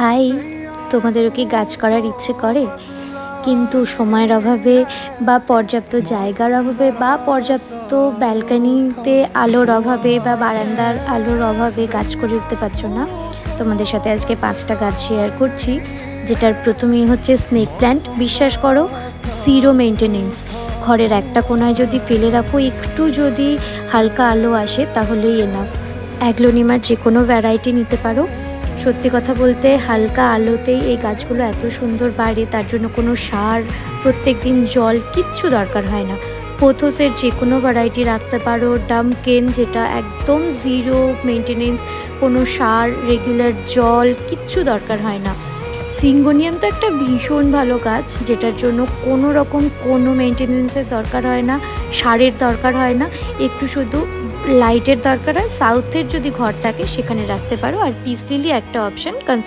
High, তোমাদেরও কি গাছ করার ইচ্ছে করে কিন্তু সময়ের অভাবে বা পর্যাপ্ত জায়গার অভাবে বা পর্যাপ্ত ব্যালকনিতে আলোর অভাবে বা বারান্দার আলোর অভাবে গাছ করে উঠতে পারছো না? তোমাদের সাথে আজকে 5টা গাছ শেয়ার করছি, যেটার প্রথমেই হচ্ছে স্নেক প্ল্যান্ট। বিশ্বাস করো, জিরো মেনটেনেন্স। ঘরের একটা কোনায় যদি ফেলে রাখো, একটু যদি হালকা আলো আসে তাহলেই এনাফ। অ্যাগ্লোনিমার যে কোনো ভ্যারাইটি নিতে পারো। সত্যি কথা বলতে হালকা আলোতেই এই গাছগুলো এত সুন্দর বাড়ে, তার জন্য কোনো সার, প্রত্যেক দিন জল কিচ্ছু দরকার হয় না। পোথোসের যে কোনো ভ্যারাইটি রাখতে পারো। ডামকেন, যেটা একদম জিরো মেনটেনেন্স, কোনো সার, রেগুলার জল কিচ্ছু দরকার হয় না। সিঙ্গোনিয়াম তো একটা ভীষণ ভালো গাছ, যেটার জন্য কোনো রকম কোনো মেনটেনেন্সের দরকার হয় না, সারের দরকার হয় না, একটু শুধু লাইটের দরকার হয়। সাউথের যদি ঘর থাকে সেখানে রাখতে পারো। আর পিস লিলি একটা অপশান কনসিডার